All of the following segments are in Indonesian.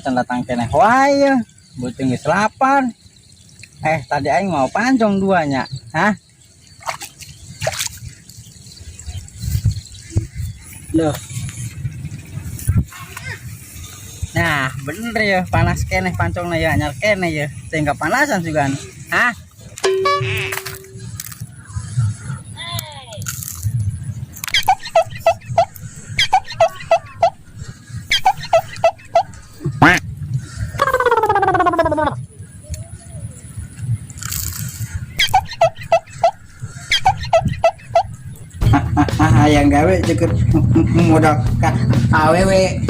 can datang keneh wae beuting geus lapar. Tadi aing mau pancong duanya. Hah? Loh. Nah, bener ya, panas keneh pancongna ya, anyar keneh ya. Sehingga panasan juga. Hah? Yang gawe cukup modal awewe.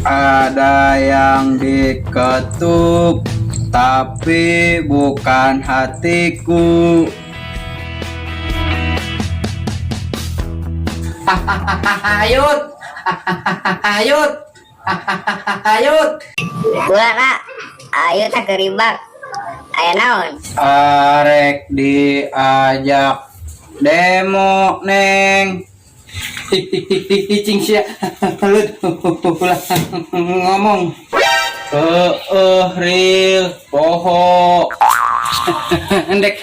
Ada yang diketuk tapi bukan hatiku. Hayut, hayut, hayut. Kuara, ayo tak keribak. Aya naon? Arek diajak demo neng. Cing sia ngomong real poho ndek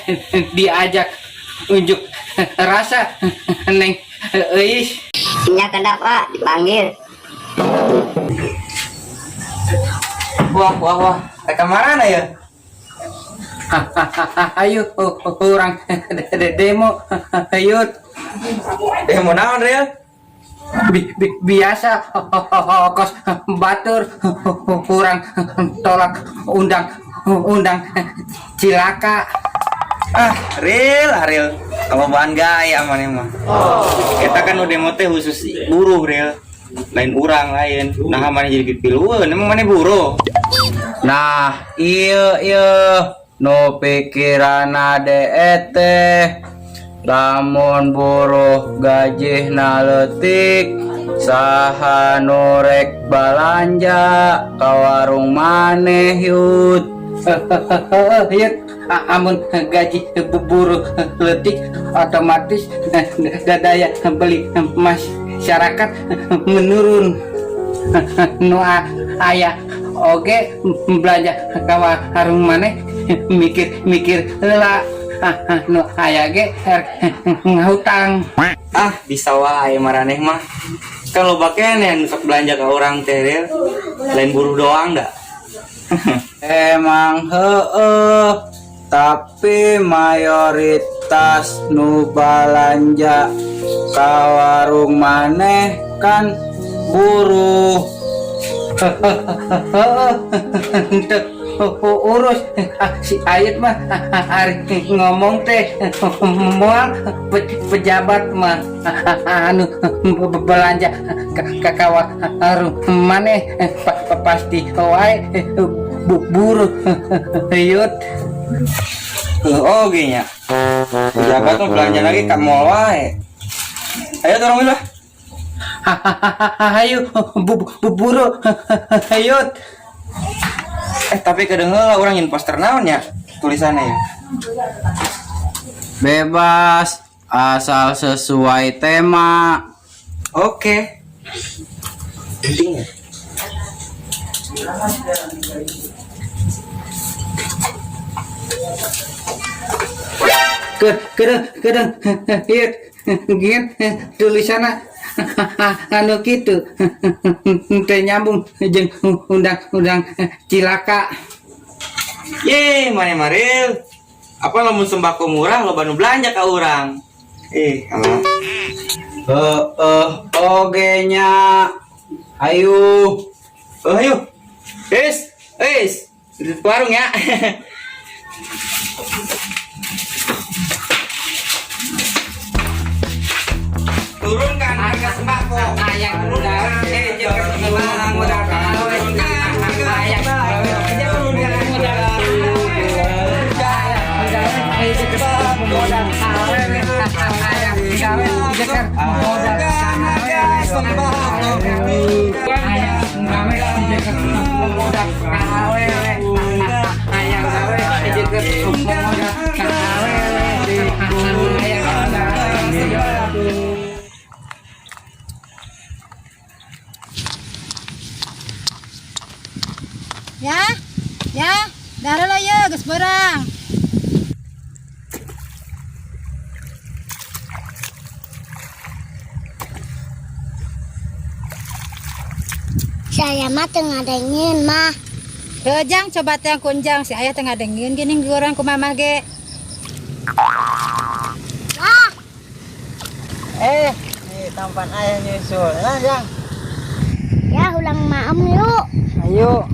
diajak unjuk rasa neng euis Nya kendak Pak dipanggil. wah ke mana ya? Ayo orang demo ayo demo naon real biasa kos batur kurang tolak undang cilaka. Real kalau bahan gaya mana mah. Kita kan udah demo teh khusus buruh real lain orang lain. Nah mana jadi piluan emang mana buruh. Nah iya no pikiran ete lamun buruh gaji naletik saha norek balanja ka warung maneh yut. Yut amun gaji buruh letik otomatis daya beli masyarakat menurun. Nu aya oge belanja ka warung maneh mikir heula. Nu aya ge ngahutang. Bisa wae maraneh mah. Kalau bakene sok belanja ke orang teh lain buruh doang dah. Emang heueuh, tapi mayoritas nu balanja ka warung maneh kan buruh. Urus si Ayat mah hari ngomong teh moal pejabat mah anu belanja ka warung maneh pasti wae buruh yut. Oge nya pejabat mah belanja lagi ka mall wae. Ayo dorong lah. Ayo buruh yut. Tapi kedengar orang yang poster naonnya tulisannya ya. Bebas asal sesuai tema. Oke. Penting ya. Kedeng ieu gin tulisanna anu kitu teh nyambung jeung undang-undang cilaka. Ye mane maril apa lamun sembako murah lo banu belanja ka urang. Oge nya ayo di warung ya. Turunkan harga sembako. Yang turunkan. Jangan modal kawe. Yang turunkan modal. Saya mah tengah dengin mah. Jang coba teh kunjang si ayah tengah dengin gini orang ku mamah ge. Wah, Nih tampan ayah nyusul. Nah, Jang. ya ulang maem yuk. Ayo,